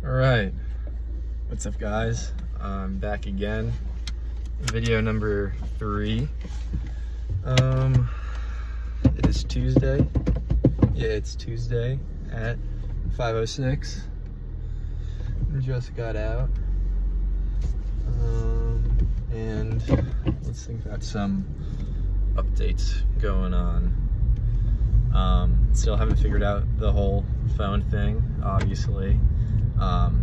All right, what's up, guys? I'm back again. Video number 3. It is Tuesday. Yeah, it's Tuesday at 5:06. Just got out. And let's think about some updates going on. Still haven't figured out the whole phone thing, obviously.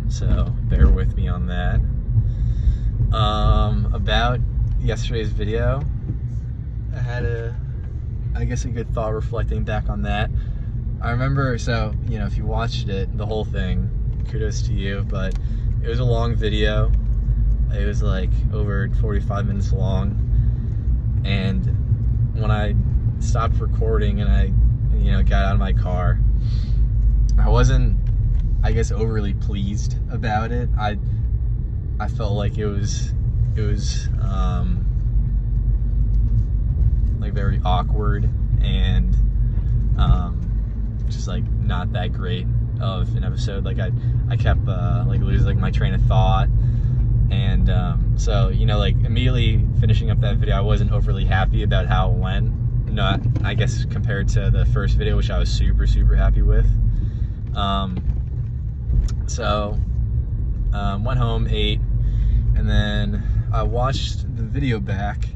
So bear with me on that. About yesterday's video, I had a good thought reflecting back on that. I remember, so, if you watched it, the whole thing, kudos to you, but it was a long video. It was like over 45 minutes long. And when I stopped recording and I, got out of my car, I wasn't, overly pleased about it. I felt like it was like very awkward and just like not that great of an episode. Like I kept losing my train of thought, and so immediately finishing up that video, I wasn't overly happy about how it went. Not, I guess, compared to the first video, which I was super happy with. So went home, ate, and then I watched the video back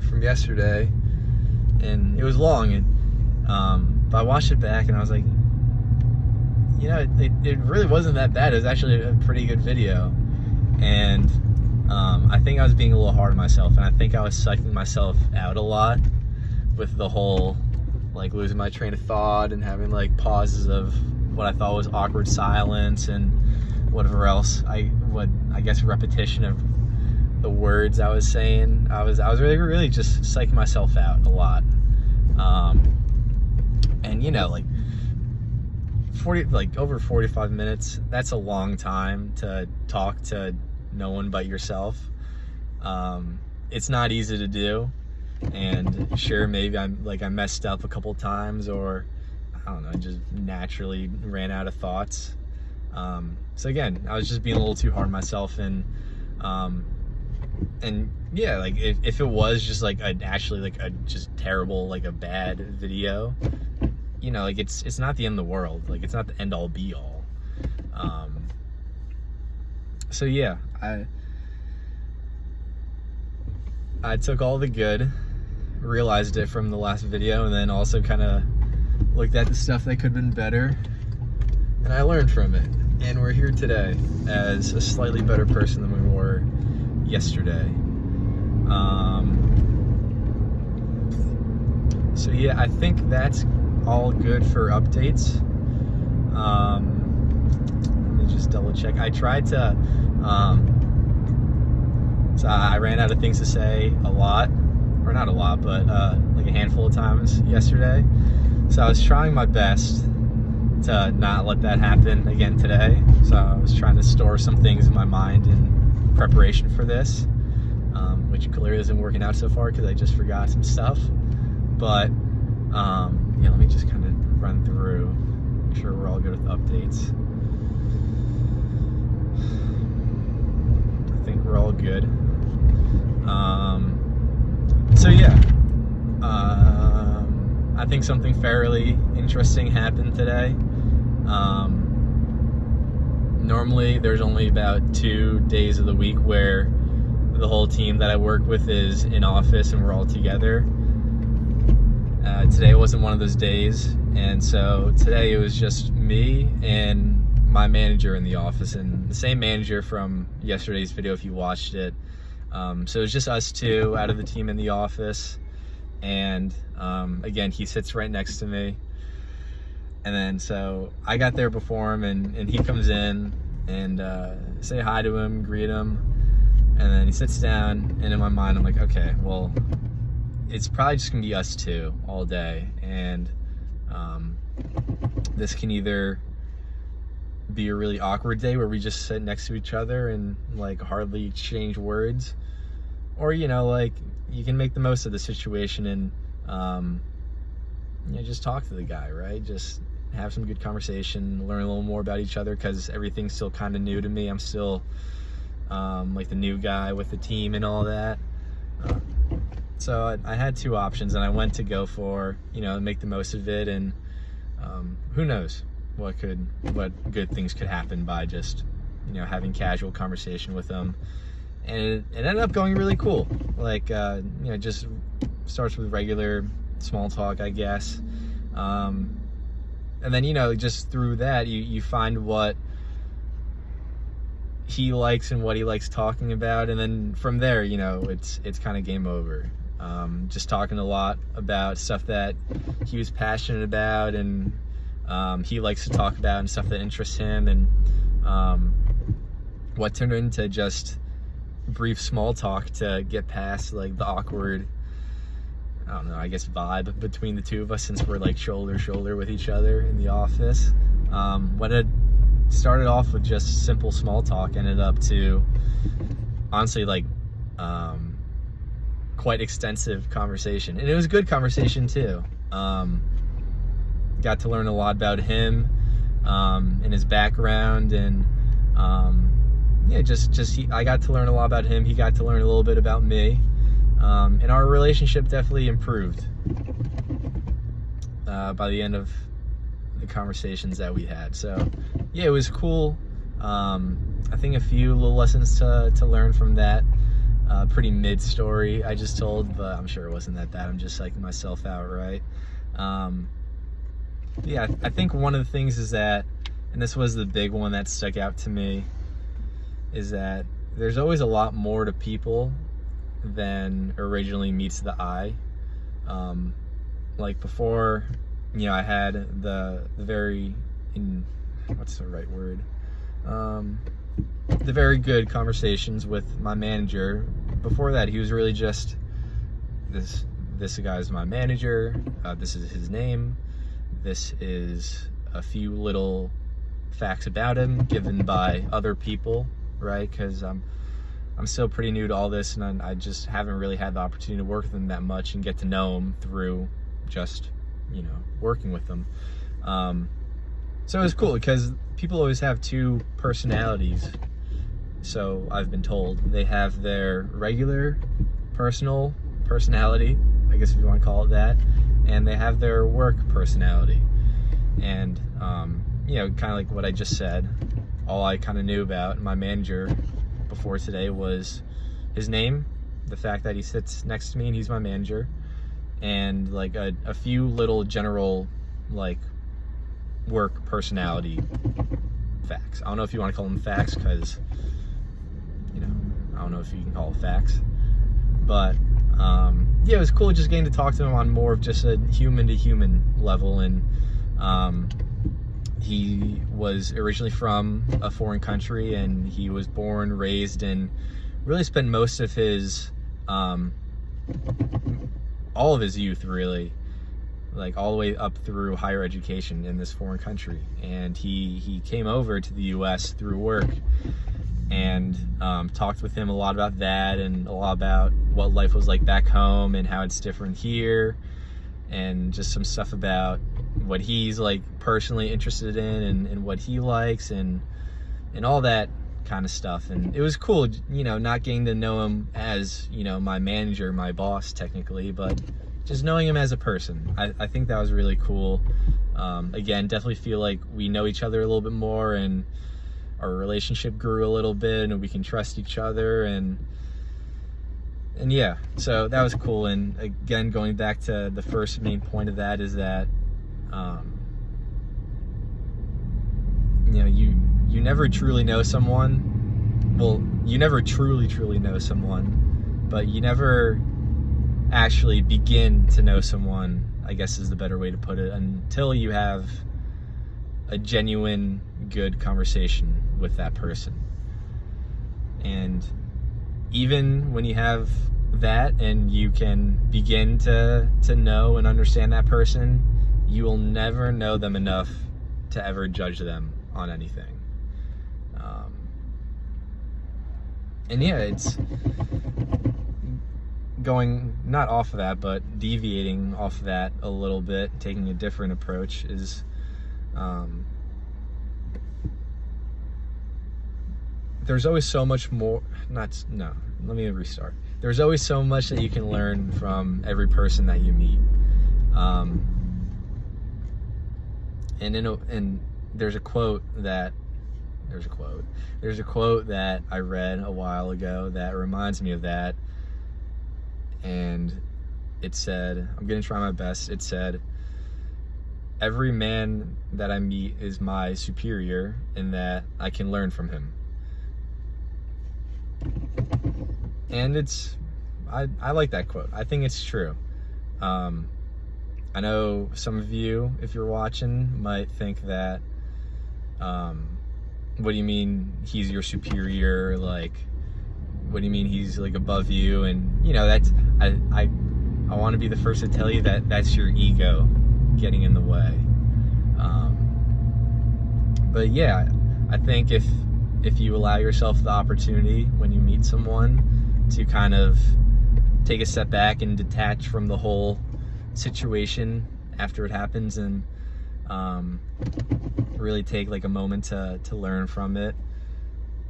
from yesterday, and it was long, and but I watched it back and I was like, it really wasn't that bad. It was actually a pretty good video, and I think I was being a little hard on myself, and I think I was psyching myself out a lot with the whole losing my train of thought and having pauses of what I thought was awkward silence and whatever else repetition of the words I was saying. I was really just psyching myself out a lot. And over 45 minutes, that's a long time to talk to no one but yourself. It's not easy to do, and sure, maybe I messed up a couple times, or I don't know, just naturally ran out of thoughts. So again, I was just being a little too hard on myself, and yeah, if it was just a just terrible, a bad video, it's not the end of the world. It's not the end all be all. So yeah, I took all the good, realized it from the last video, and then also kind of looked at the stuff that could have been better, and I learned from it. And we're here today as a slightly better person than we were yesterday. So yeah, I think that's all good for updates. Let me just double check. I tried to, so I ran out of things to say a lot, or not a lot, but a handful of times yesterday. So I was trying my best to not let that happen again today. So I was trying to store some things in my mind in preparation for this, which clearly isn't working out so far because I just forgot some stuff. But yeah, let me just kind of run through, make sure we're all good with updates. I think we're all good. So yeah, I think something fairly interesting happened today. Normally there's only about 2 days of the week where the whole team that I work with is in office and we're all together. Today wasn't one of those days, and so today it was just me and my manager in the office, and the same manager from yesterday's video if you watched it. So it was just us two out of the team in the office, and again, he sits right next to me. And then so I got there before him, and he comes in and say hi to him, greet him, and then he sits down, and in my mind I'm like, okay, well, it's probably just gonna be us two all day, and this can either be a really awkward day where we just sit next to each other and hardly exchange words, or you can make the most of the situation and just talk to the guy, right? Just have some good conversation, learn a little more about each other, because everything's still kind of new to me. I'm still like the new guy with the team and all that. So I had two options, and I went to go for, make the most of it, and who knows what good things could happen by just, having casual conversation with them. And it ended up going really cool. Like, just starts with regular small talk, I guess. And then, just through that, you find what he likes and what he likes talking about. And then from there, it's kind of game over. Just talking a lot about stuff that he was passionate about, and he likes to talk about, and stuff that interests him. And what turned into just brief small talk to get past like the awkward, I don't know, I guess vibe between the two of us, since we're like shoulder to shoulder with each other in the office. What had started off with just simple small talk ended up to, honestly, like quite extensive conversation, and it was a good conversation too. Got to learn a lot about him and his background, and I got to learn a lot about him. He got to learn a little bit about me, and our relationship definitely improved by the end of the conversations that we had. So yeah, it was cool. I think a few little lessons to learn from that pretty mid story I just told, but I'm sure it wasn't that bad. I'm just psyching myself out, right? Yeah, I think one of the things is that, and this was the big one that stuck out to me, is that there's always a lot more to people than originally meets the eye. Like before, I had the very, what's the right word? The very good conversations with my manager. Before that, he was really just, this guy's my manager, this is his name, this is a few little facts about him given by other people, right? Because I'm still pretty new to all this, and I just haven't really had the opportunity to work with him that much and get to know him through just, working with them. So it was cool because people always have two personalities. So I've been told they have their regular personality, I guess if you want to call it that, and they have their work personality. And, kind of like what I just said, all I kind of knew about my manager before today was his name, the fact that he sits next to me and he's my manager, and like a few little general like work personality facts. I don't know if you want to call them facts, because I don't know if you can call it facts, but yeah, it was cool just getting to talk to him on more of just a human to human level. And he was originally from a foreign country, and he was born, raised, and really spent most of his all of his youth, really, like all the way up through higher education in this foreign country. And he came over to the US through work, and talked with him a lot about that, and a lot about what life was like back home and how it's different here, and just some stuff about what he's like personally interested in, and what he likes, and all that kind of stuff. And it was cool, not getting to know him as, my manager, my boss technically, but just knowing him as a person. I think that was really cool. Again, definitely feel like we know each other a little bit more, and our relationship grew a little bit, and we can trust each other, and yeah, so that was cool. And again, going back to the first main point of that is that you never truly know someone. Well, you never truly know someone, but you never actually begin to know someone, I guess is the better way to put it, until you have a genuine good conversation with that person. And even when you have that and you can begin to know and understand that person, you will never know them enough to ever judge them on anything. And yeah, it's going not off of that, but deviating off of that a little bit, taking a different approach, is There's always so much more. Let me restart. There's always so much that you can learn from every person that you meet. And there's a quote that I read a while ago that reminds me of that. And it said, I'm going to try my best. It said, every man that I meet is my superior in that I can learn from him. And I like that quote. I think it's true. I know some of you, if you're watching, might think that, what do you mean he's your superior? Like, what do you mean he's like above you? And that's, I want to be the first to tell you that that's your ego getting in the way. But yeah, I think if you allow yourself the opportunity when you meet someone to kind of take a step back and detach from the whole situation after it happens, and really take like a moment to learn from it.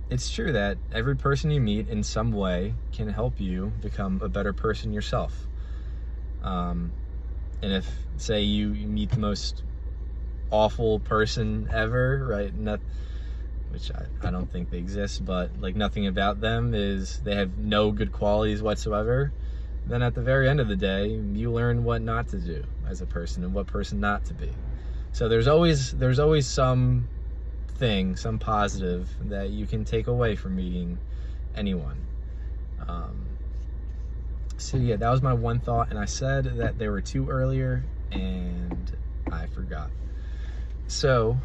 It's true that every person you meet in some way can help you become a better person yourself. And if, say, you meet the most awful person ever, right? Which I don't think they exist, but like nothing about them is, they have no good qualities whatsoever, then at the very end of the day, you learn what not to do as a person and what person not to be. So there's always some positive that you can take away from meeting anyone. So yeah, that was my one thought, and I said that there were two earlier, and I forgot. So,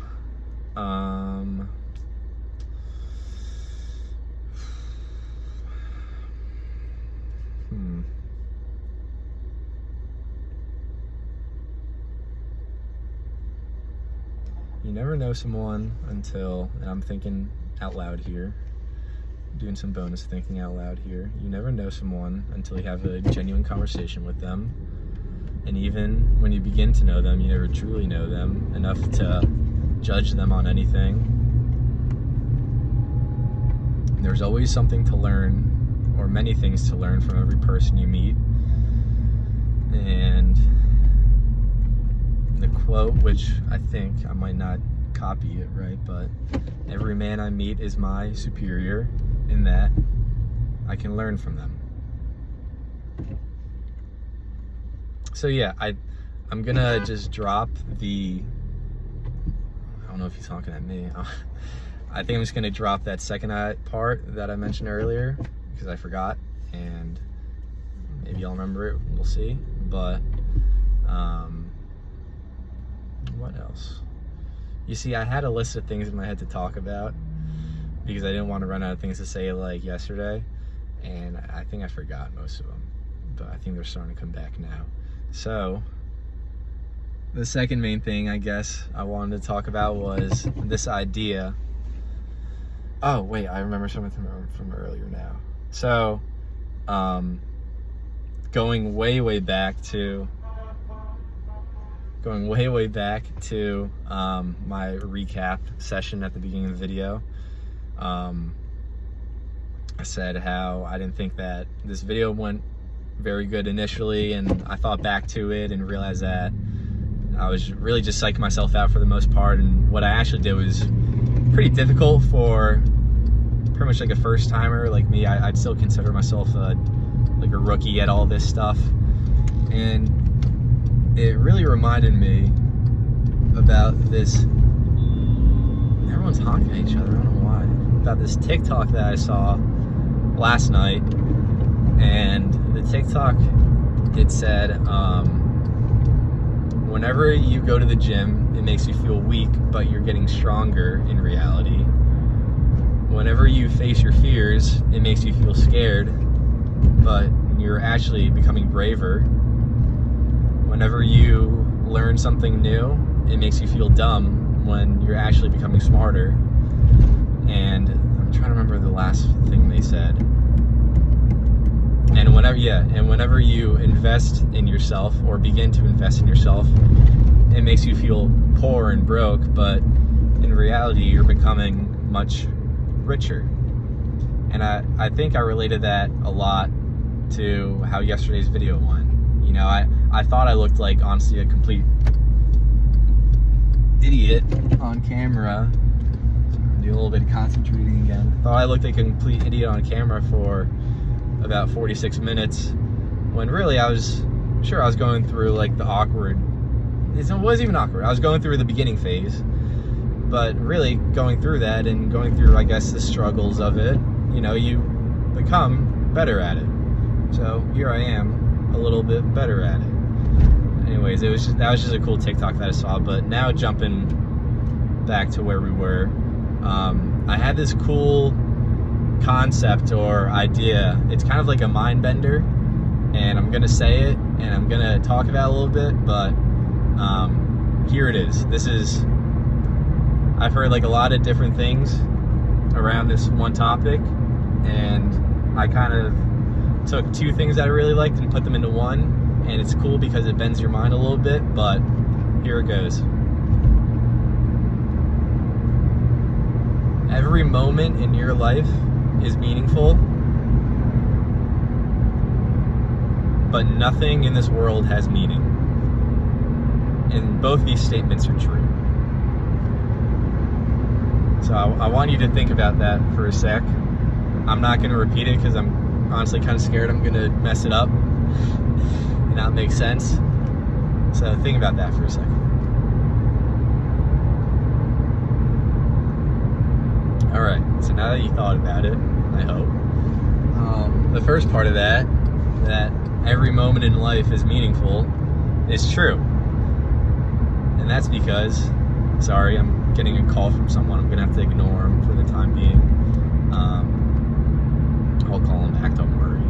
You never know someone until, and I'm thinking out loud here, doing some bonus thinking out loud here. You never know someone until you have a genuine conversation with them. And even when you begin to know them, you never truly know them enough to judge them on anything. There's always something to learn, or many things to learn from every person you meet. And the quote, which I think I might not copy it right, but every man I meet is my superior in that I can learn from them. So yeah, I'm gonna just drop the, I don't know if he's honking at me. I think I'm just gonna drop that second part that I mentioned earlier because I forgot, and maybe I'll remember it, we'll see. But what else? You see, I had a list of things in my head to talk about because I didn't want to run out of things to say like yesterday, and I think I forgot most of them, but I think they're starting to come back now. So the second main thing I guess I wanted to talk about was this idea. Oh wait, I remember something from earlier now. So going way back to my recap session at the beginning of the video. I said how I didn't think that this video went very good initially, and I thought back to it and realized that I was really just psyching myself out for the most part, and what I actually did was pretty difficult for pretty much like a first timer like me. I'd still consider myself like a rookie at all this stuff, and it really reminded me about this. Everyone's honking at each other, I don't know why. About this TikTok that I saw last night, and the TikTok, it said, whenever you go to the gym, it makes you feel weak, but you're getting stronger in reality. Whenever you face your fears, it makes you feel scared, but you're actually becoming braver. Whenever you learn something new, it makes you feel dumb when you're actually becoming smarter. And I'm trying to remember the last thing they said. And whenever you invest in yourself or begin to invest in yourself, it makes you feel poor and broke, but in reality, you're becoming much richer. And I think I related that a lot to how yesterday's video went. You know, I thought I looked like, honestly, a complete idiot on camera. Do a little bit of concentrating again. Thought I looked like a complete idiot on camera for about 46 minutes, when really I was going through like the awkward, it wasn't even awkward, I was going through the beginning phase, but really going through that and going through, I guess, the struggles of it, you know, you become better at it. So here I am, a little bit better at it. Anyways, that was just a cool TikTok that I saw. But now jumping back to where we were, I had this cool concept or idea. It's kind of like a mind bender, and I'm gonna say it and I'm gonna talk about it a little bit, but here it is. I've heard like a lot of different things around this one topic, and I kind of took two things that I really liked and put them into one, and it's cool because it bends your mind a little bit, but here it goes. Every moment in your life is meaningful, but nothing in this world has meaning. And both these statements are true. So I want you to think about that for a sec. I'm not going to repeat it because I'm honestly kind of scared I'm going to mess it up and not make sense. So think about that for a second. Alright, so now that you thought about it, I hope, the first part of that every moment in life is meaningful, is true. And that's because, sorry, I'm getting a call from someone. I'm going to have to ignore him for the time being. I'll call him back, don't worry.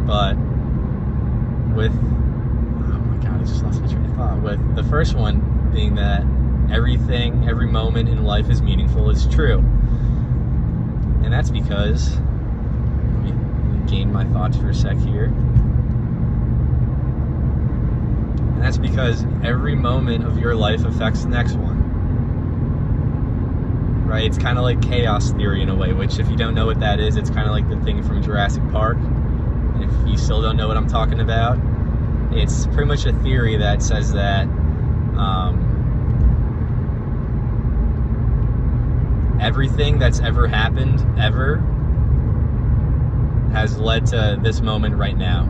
But with, oh my god, I just lost my train of thought. With the first one being that every moment in life is meaningful, is true. And that's because, let me gain my thoughts for a sec here. And that's because every moment of your life affects the next one. Right? It's kind of like chaos theory in a way, which if you don't know what that is, it's kind of like the thing from Jurassic Park. And if you still don't know what I'm talking about, it's pretty much a theory that says that everything that's ever happened, ever, has led to this moment right now.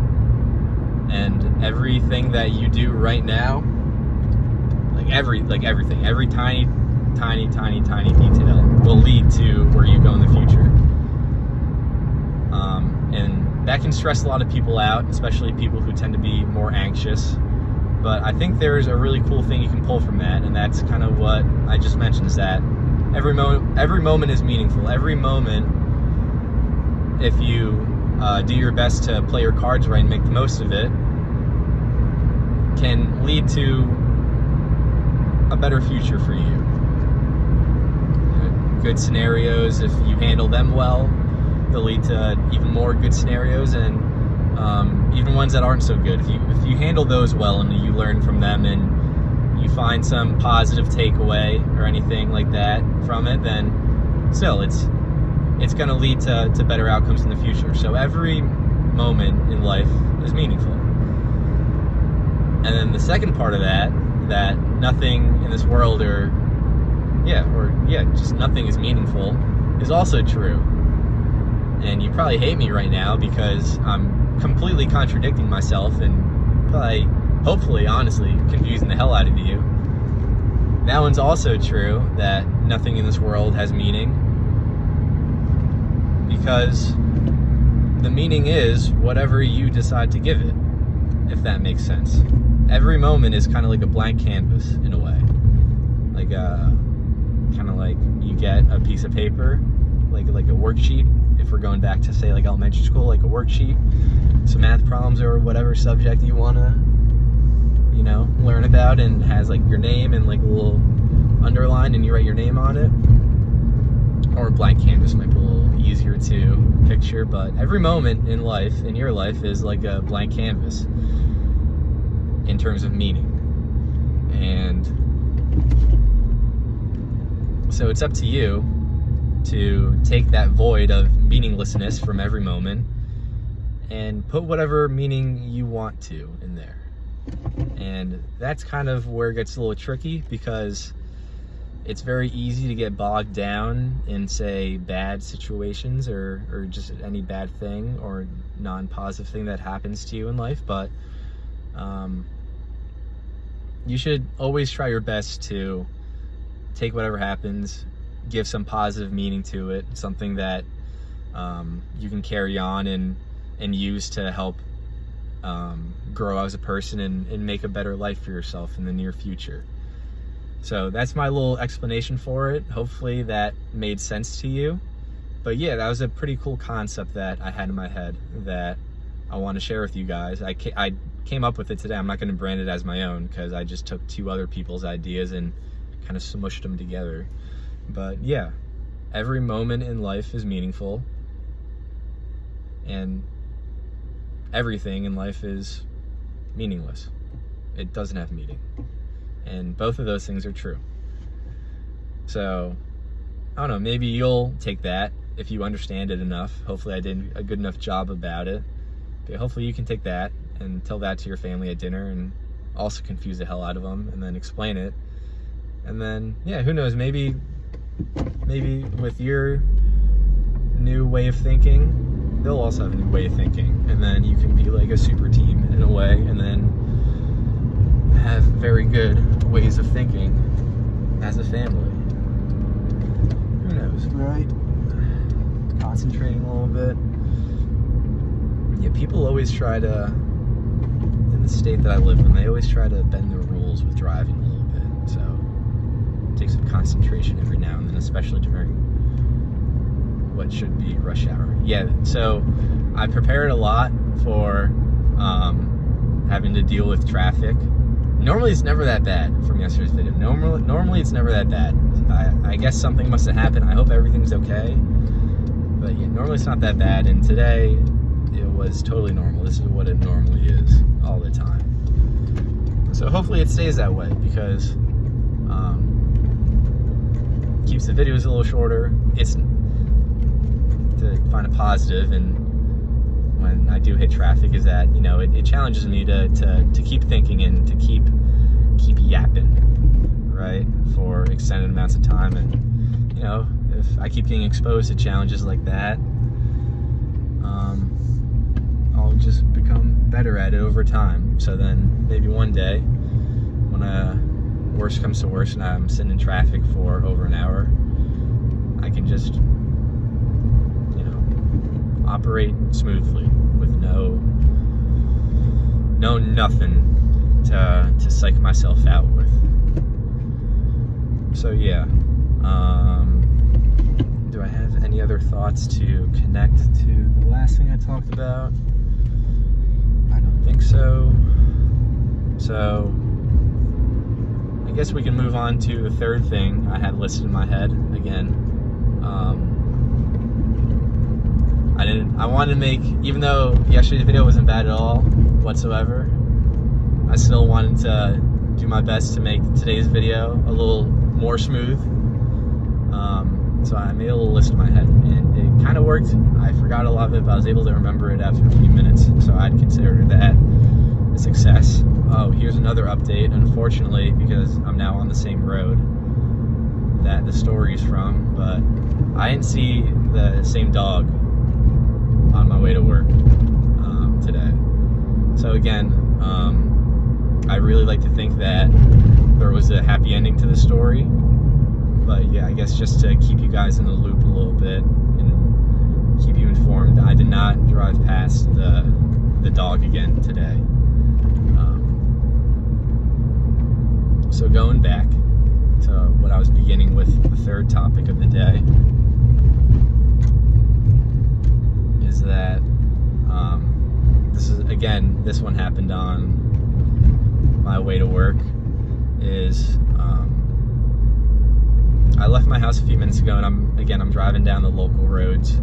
And everything that you do right now, everything, every tiny detail will lead to where you go in the future. And that can stress a lot of people out, especially people who tend to be more anxious. But I think there's a really cool thing you can pull from that, and that's kind of what I just mentioned, is that every moment is meaningful. Every moment, if you do your best to play your cards right and make the most of it, can lead to a better future for you. Good scenarios, if you handle them well, they'll lead to even more good scenarios, and even ones that aren't so good. If you handle those well and you learn from them and you find some positive takeaway or anything like that from it, then still it's going to lead to better outcomes in the future. So every moment in life is meaningful. And then the second part of that nothing in this world just nothing is meaningful, is also true. And you probably hate me right now because I'm completely contradicting myself and probably, hopefully, honestly, confusing the hell out of you. That one's also true, that nothing in this world has meaning, because the meaning is whatever you decide to give it, if that makes sense. Every moment is kind of like a blank canvas in a way. Like kind of like you get a piece of paper, like a worksheet, if we're going back to, say, like elementary school, like a worksheet, some math problems or whatever subject you want to, learn about, and has like your name and like a little underline and you write your name on it. Or a blank canvas might be a little easier to picture, but every moment in life, in your life, is like a blank canvas in terms of meaning. And so it's up to you to take that void of meaninglessness from every moment and put whatever meaning you want to in there. And that's kind of where it gets a little tricky, because it's very easy to get bogged down in, say, bad situations or just any bad thing or non-positive thing that happens to you in life. But you should always try your best to take whatever happens, give some positive meaning to it, something that you can carry on and use to help grow as a person and make a better life for yourself in the near future. So that's my little explanation for it. Hopefully that made sense to you. But yeah, that was a pretty cool concept that I had in my head that I want to share with you guys. I came up with it today. I'm not going to brand it as my own, because I just took two other people's ideas and kind of smushed them together. But yeah, every moment in life is meaningful, and everything in life is meaningless. It doesn't have meaning. And both of those things are true. So, I don't know, maybe you'll take that if you understand it enough. Hopefully I did a good enough job about it. But hopefully you can take that and tell that to your family at dinner, and also confuse the hell out of them, and then explain it. And then, yeah, who knows, maybe with your new way of thinking, they'll also have a new way of thinking. And then you can be like a super team in a way, and then have very good ways of thinking as a family. Who knows, right? Concentrating a little bit. Yeah, people always try to, in the state that I live in, they always try to bend the rules with driving a little bit. So it takes some concentration every now and then, especially during what should be rush hour. Yeah, so I prepared a lot for having to deal with traffic. Normally it's never that bad from yesterday's video. Normally it's never that bad. I guess something must have happened. I hope everything's okay. But yeah, normally it's not that bad. And today it was totally normal. This is what it normally is all the time. So hopefully it stays that way, because keeps the videos a little shorter. It's to find a positive, and when I do hit traffic, is that, you know, it challenges me to keep thinking and to keep yapping, right, for extended amounts of time. And, you know, if I keep getting exposed to challenges like that, I'll just become better at it over time. So then maybe one day, when worst comes to worst and I'm sitting in traffic for over an hour, I can just, you know, operate smoothly with no nothing to psych myself out with. So yeah, do I have any other thoughts to connect to the last thing I talked about? I don't think so. So I guess we can move on to the third thing I had listed in my head again. I wanted to make, even though yesterday's video wasn't bad at all whatsoever, I still wanted to do my best to make today's video a little more smooth. So I made a little list in my head, and it kind of worked. I forgot a lot of it, but I was able to remember it after a few minutes, so I'd consider that a success. Oh, here's another update. Unfortunately, because I'm now on the same road that the story is from, but I didn't see the same dog on my way to work today. So again, I really like to think that there was a happy ending to the story, but yeah, I guess just to keep you guys in the loop a little bit and keep you informed, I did not drive past the dog again today. So going back to what I was beginning with, the third topic of the day is that this one happened on my way to work. I left my house a few minutes ago, and I'm driving down the local roads,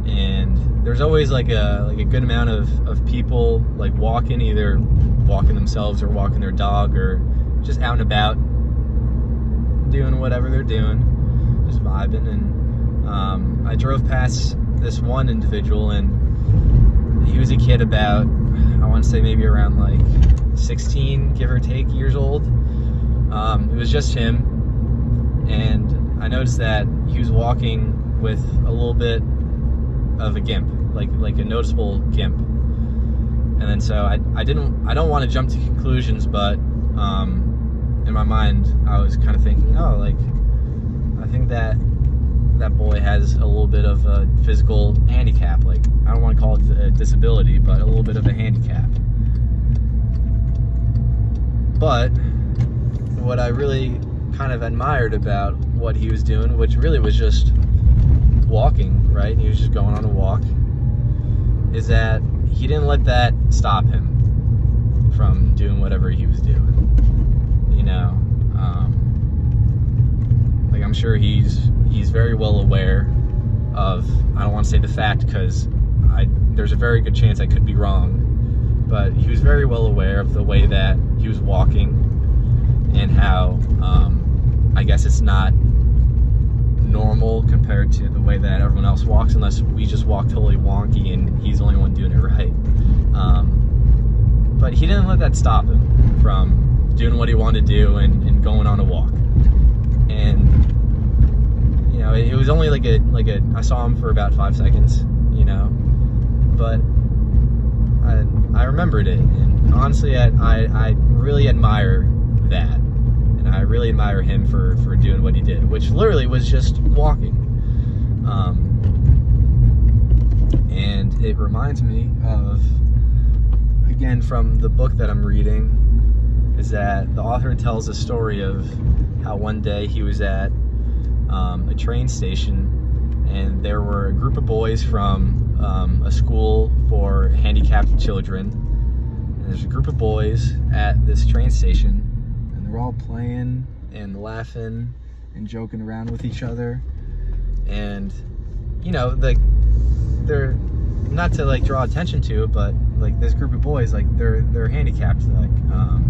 and there's always like a good amount of people like walking either walking themselves or walking their dog or just out and about doing whatever they're doing, just vibing. And I drove past this one individual, and he was a kid about, I want to say maybe around like 16, give or take, years old. It was just him, and I noticed that he was walking with a little bit of a gimp, like a noticeable gimp. And then so I don't want to jump to conclusions, but in my mind I was kind of thinking, oh, like, I think that boy has a little bit of a physical handicap. Like, I don't want to call it a disability, but a little bit of a handicap. But what I really kind of admired about what he was doing, which really was just walking, right? He was just going on a walk, is that he didn't let that stop him from doing whatever he was doing. You know, like, I'm sure he's very well aware of, I don't want to say the fact, because there's a very good chance I could be wrong, but he was very well aware of the way that he was walking and how I guess it's not normal compared to the way that everyone else walks, unless we just walk totally wonky and he's the only one doing it right. But he didn't let that stop him from doing what he wanted to do and going on a walk. And you know, it was only like a I saw him for about 5 seconds, you know, but I remembered it, and honestly I really admire that. And I really admire him for doing what he did, which literally was just walking. And it reminds me of, again, from the book that I'm reading, is that the author tells a story of how one day he was at a train station, and there were a group of boys from a school for handicapped children. And there's a group of boys at this train station, we're all playing and laughing and joking around with each other. And you know, like, they're not to like draw attention to it, but like this group of boys, like they're handicapped. Like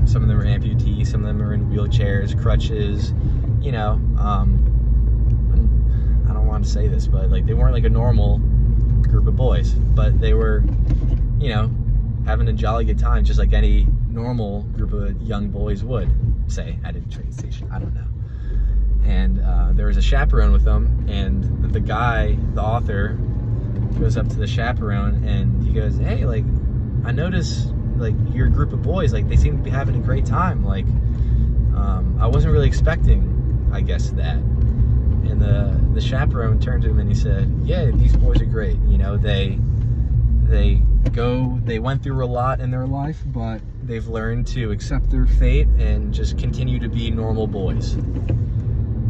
some of them are amputees, some of them are in wheelchairs, crutches. You know, I don't want to say this, but like they weren't like a normal group of boys, but they were, you know, having a jolly good time, just like any normal group of young boys would, say, at a train station. I don't know. And there was a chaperone with them, and the guy, the author, goes up to the chaperone and he goes, hey, like, I noticed, like, your group of boys, like, they seem to be having a great time. Like, I wasn't really expecting, I guess, that. And the chaperone turned to him and he said, yeah, these boys are great. You know, they went through a lot in their life, but they've learned to accept their fate and just continue to be normal boys.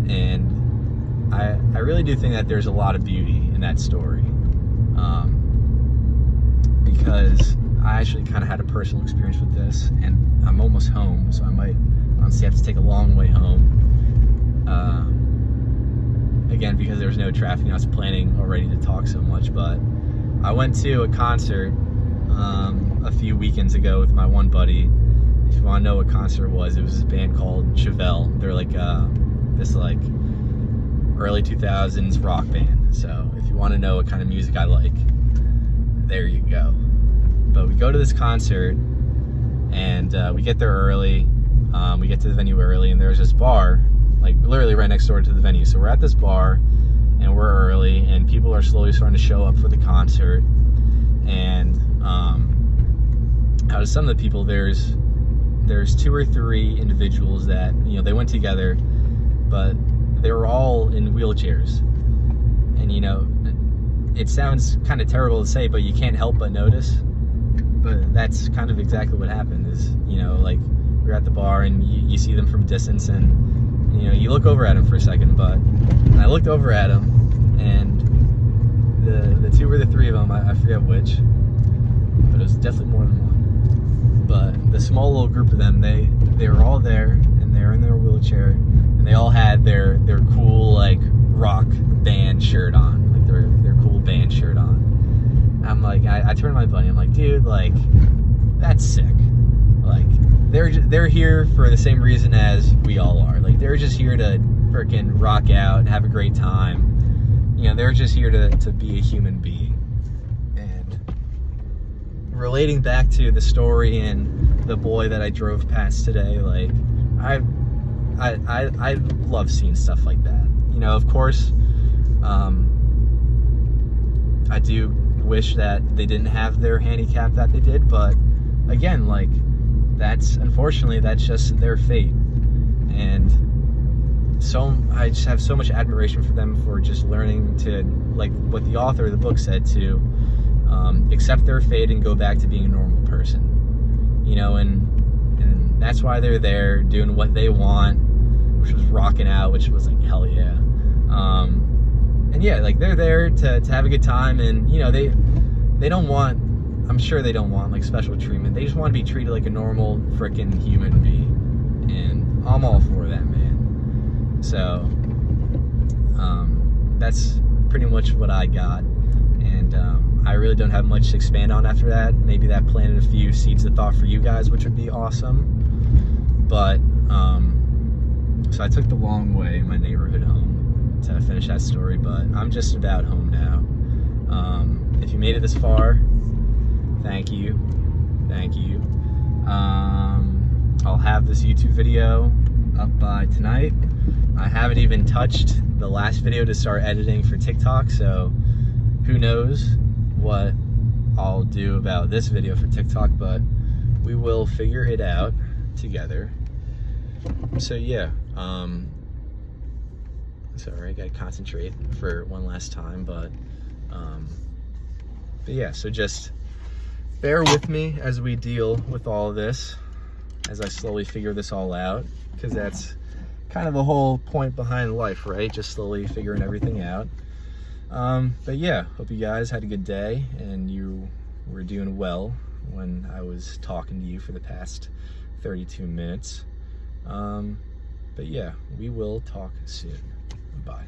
And I really do think that there's a lot of beauty in that story, because I actually kind of had a personal experience with this, and I'm almost home, so I might honestly have to take a long way home. Again, because there was no traffic, I was planning already to talk so much, but I went to a concert a few weekends ago with my one buddy. If you want to know what concert it was this band called Chevelle. They're like this like early 2000s rock band. So if you want to know what kind of music I like, there you go. But we go to this concert, and we get there early. We get to the venue early, and there's this bar, like literally right next door to the venue. So we're at this bar, and we're early, and people are slowly starting to show up for the concert. And out of some of the people, there's 2 or 3 individuals that, you know, they went together, but they were all in wheelchairs. And, you know, it sounds kind of terrible to say, but you can't help but notice. But that's kind of exactly what happened, is, you know, like, we're at the bar and you see them from distance, and, you know, you look over at them for a second. But I looked over at them, and the 2 or the 3 of them, I forget which, but it was definitely more than one. But the small little group of them, they were all there, and they were in their wheelchair, and they all had their cool, like, rock band shirt on, like their cool band shirt on. I'm like, I turned to my buddy, I'm like, dude, like, that's sick. Like, they're here for the same reason as we all are. Like, they're just here to freaking rock out and have a great time. You know, they're just here to be a human being. And relating back to the story and the boy that I drove past today, like, I love seeing stuff like that. You know, of course, I do wish that they didn't have their handicap that they did, but again, like, unfortunately that's just their fate. And so I just have so much admiration for them for just learning to, like what the author of the book said, to accept their fate and go back to being a normal person. You know, and that's why they're there doing what they want, which was rocking out, which was like, hell yeah. And yeah, like, they're there to have a good time, and you know, they don't want, I'm sure they don't want like special treatment. They just want to be treated like a normal freaking human being, and I'm all for that, man. So that's pretty much what I got, and I really don't have much to expand on after that. Maybe that planted a few seeds of thought for you guys, which would be awesome. But so I took the long way in my neighborhood home to finish that story, but I'm just about home now. If you made it this far, thank you. I'll have this YouTube video up by tonight. I haven't even touched the last video to start editing for TikTok, so who knows what I'll do about this video for TikTok, but we will figure it out together. So yeah, sorry, I gotta concentrate for one last time, but yeah, so just bear with me as we deal with all of this, as I slowly figure this all out, because that's kind of the whole point behind life, right? Just slowly figuring everything out. But yeah, hope you guys had a good day and you were doing well when I was talking to you for the past 32 minutes. But yeah, we will talk soon. Bye.